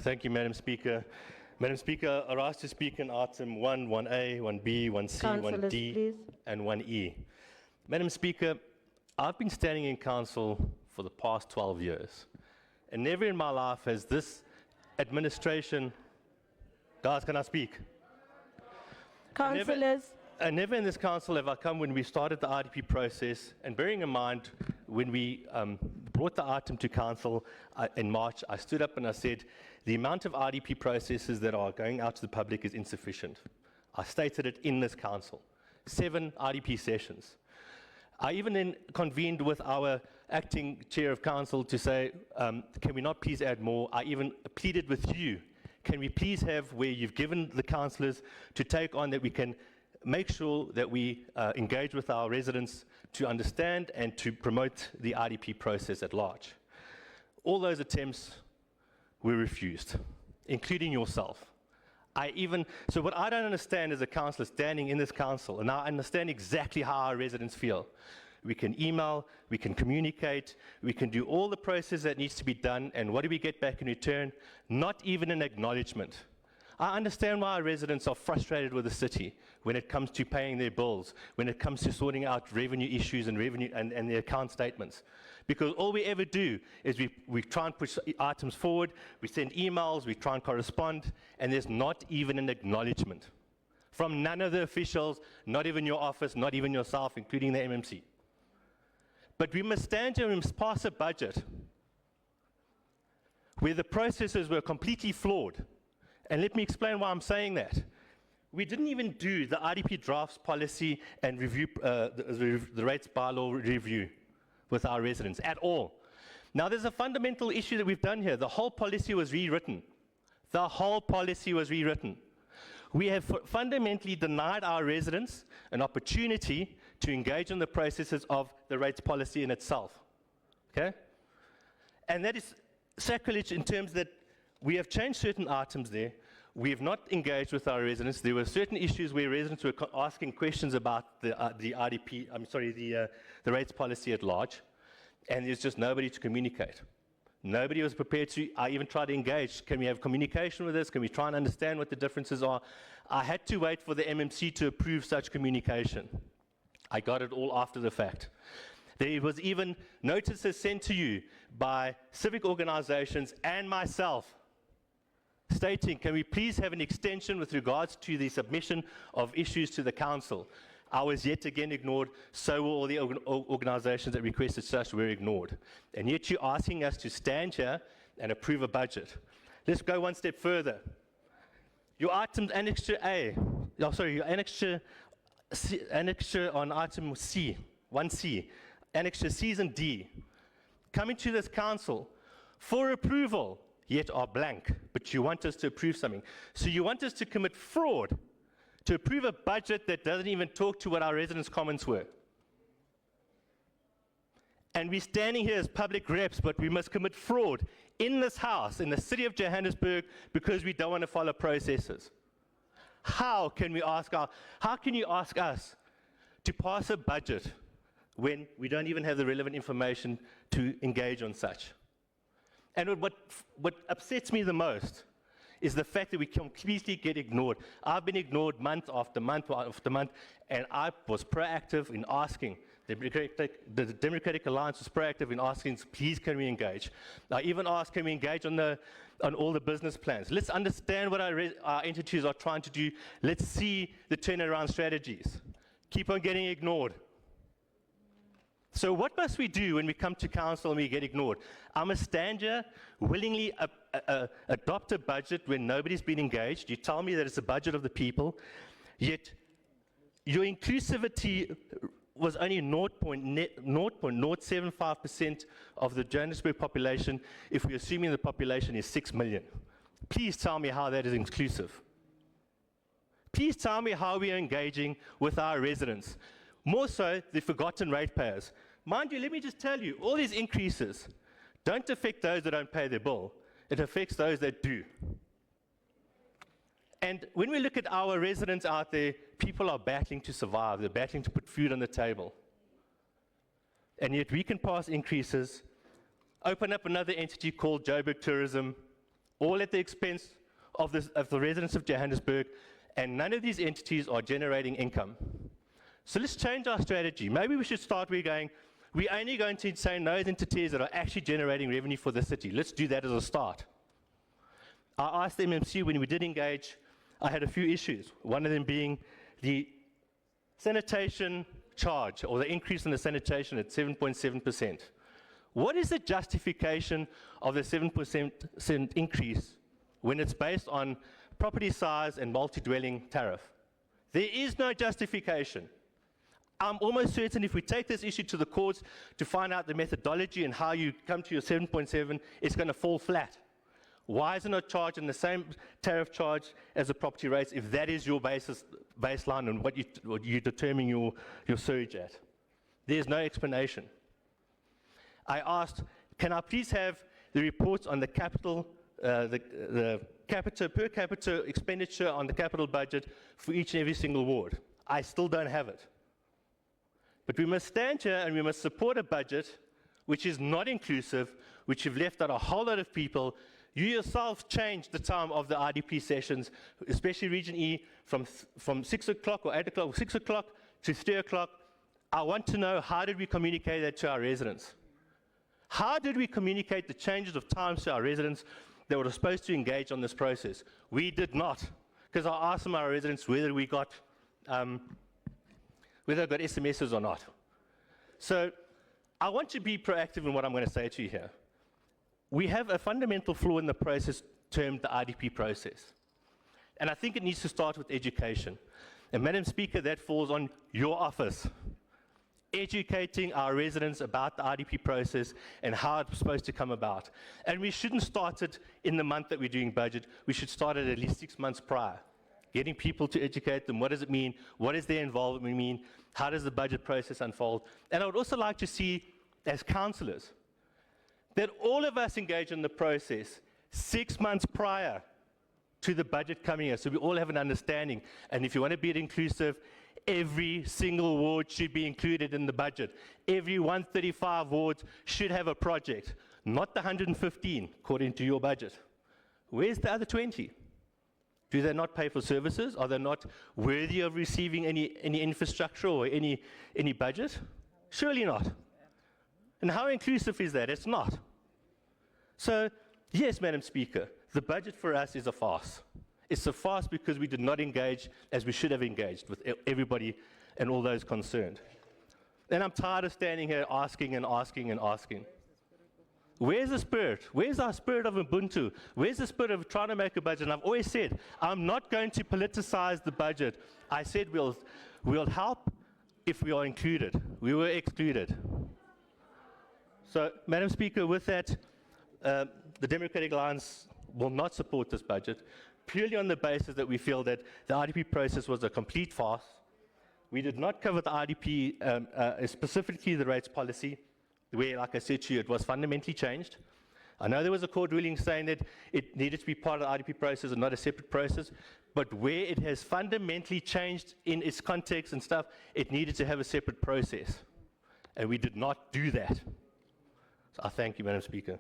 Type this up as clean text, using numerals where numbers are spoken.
Thank you, Madam Speaker. Madam Speaker, I asked to speak in item 1, 1A, 1B, 1C, Councillors, 1D, please. and 1E. Madam Speaker, I've been standing in council for the past 12 years, and never in my life has this administration... Guys, can I speak? Councillors, Never in this council have I come when we started the IDP process, and bearing in mind when we brought the item to council in March, I stood up and I said the amount of IDP processes that are going out to the public is insufficient. I stated it in this council. 7 IDP sessions. I even then convened with our acting chair of council to say, can we not please add more? I even pleaded with you, can we please have where you've given the councillors to take on that we can make sure that we engage with our residents to understand and to promote the IDP process at large. All those attempts were refused, including yourself. So what I don't understand as a councillor standing in this council, and I understand exactly how our residents feel. We can email, we can communicate, we can do all the process that needs to be done, and what do we get back in return? Not even an acknowledgement. I understand why our residents are frustrated with the city when it comes to paying their bills, when it comes to sorting out revenue issues and revenue and the account statements. Because all we ever do is we try and push items forward, we send emails, we try and correspond, and there's not even an acknowledgement from none of the officials, not even your office, not even yourself, including the MMC. But we must stand here and we must pass a budget where the processes were completely flawed. And let me explain why I'm saying that. We didn't even do the IDP drafts policy and review, the rates bylaw review with our residents at all. Now there's a fundamental issue that we've done here. The whole policy was rewritten. The whole policy was rewritten. We have fundamentally denied our residents an opportunity to engage in the processes of the rates policy in itself. Okay? And that is sacrilege in terms that we have changed certain items there. We have not engaged with our residents. There were certain issues where residents were asking questions about the IDP, the rates policy at large, and there's just nobody to communicate. Nobody was prepared to, I even tried to engage. Can we have communication with this? Can we try and understand what the differences are? I had to wait for the MMC to approve such communication. I got it all after the fact. There was even notices sent to you by civic organizations and myself stating, can we please have an extension with regards to the submission of issues to the council? I was yet again ignored, so were all the organizations that requested such were ignored. And yet you're asking us to stand here and approve a budget. Let's go one step further. Your items annexure A, your annexure on item C, 1C, annexure C's and D, coming to this council for approval, yet are blank, but you want us to approve something. So you want us to commit fraud to approve a budget that doesn't even talk to what our residents' comments were. And we're standing here as public reps, but we must commit fraud in this house, in the city of Johannesburg, because we don't want to follow processes. How can you ask us to pass a budget when we don't even have the relevant information to engage on such? And what upsets me the most is the fact that we completely get ignored. I've been ignored month after month after month, and I was proactive in asking. The Democratic Alliance was proactive in asking, please can we engage? I even asked, can we engage on all the business plans? Let's understand what our entities are trying to do. Let's see the turnaround strategies. Keep on getting ignored. So what must we do when we come to council and we get ignored? I must stand here, willingly adopt a budget when nobody's been engaged. You tell me that it's a budget of the people, yet your inclusivity was only 0.075% of the Johannesburg population, if we're assuming the population is 6 million. Please tell me how that is inclusive. Please tell me how we are engaging with our residents. More so, the forgotten ratepayers. Mind you, let me just tell you, all these increases don't affect those that don't pay their bill. It affects those that do. And when we look at our residents out there, people are battling to survive. They're battling to put food on the table. And yet we can pass increases, open up another entity called Joburg Tourism, all at the expense of the residents of Johannesburg, and none of these entities are generating income. So let's change our strategy. Maybe we should start we're only going to say no to entities that are actually generating revenue for the city. Let's do that as a start. I asked the MMC when we did engage, I had a few issues, one of them being the sanitation charge, or the increase in the sanitation at 7.7%. What is the justification of the 7% increase when it's based on property size and multi-dwelling tariff? There is no justification. I'm almost certain if we take this issue to the courts to find out the methodology and how you come to your 7.7, it's going to fall flat. Why is it not charged in the same tariff charge as the property rates if that is your baseline and what you determine your surge at? There's no explanation. I asked, can I please have the reports on the capital, the per capita expenditure on the capital budget for each and every single ward? I still don't have it. But we must stand here and we must support a budget which is not inclusive, which have left out a whole lot of people. You yourself changed the time of the IDP sessions, especially Region E, from 6 o'clock or 8 o'clock, or 6 o'clock to 3 o'clock. I want to know, how did we communicate that to our residents? How did we communicate the changes of times to our residents that were supposed to engage on this process? We did not, because I asked our residents whether we got SMSs or not. So I want to be proactive in what I'm going to say to you here. We have a fundamental flaw in the process termed the IDP process. And I think it needs to start with education. And Madam Speaker, that falls on your office. Educating our residents about the IDP process and how it's supposed to come about. And we shouldn't start it in the month that we're doing budget. We should start it at least 6 months prior. Getting people to educate them. What does it mean? What does their involvement mean? How does the budget process unfold? And I would also like to see, as councillors, that all of us engage in the process 6 months prior to the budget coming here, so we all have an understanding. And if you want to be inclusive, every single ward should be included in the budget. Every 135 wards should have a project, not the 115, according to your budget. Where's the other 20? Do they not pay for services? Are they not worthy of receiving any infrastructure or any budget? Surely not. And how inclusive is that? It's not. So, yes, Madam Speaker, the budget for us is a farce. It's a farce because we did not engage as we should have engaged with everybody and all those concerned. And I'm tired of standing here asking and asking and asking. Where's the spirit? Where's our spirit of Ubuntu? Where's the spirit of trying to make a budget? And I've always said, I'm not going to politicize the budget. I said we'll help if we are included. We were excluded. So, Madam Speaker, with that, the Democratic Alliance will not support this budget, purely on the basis that we feel that the IDP process was a complete farce. We did not cover the IDP, specifically the rates policy, where, like I said to you, it was fundamentally changed. I know there was a court ruling saying that it needed to be part of the IDP process and not a separate process, but where it has fundamentally changed in its context and stuff, it needed to have a separate process. And we did not do that. So I thank you, Madam Speaker.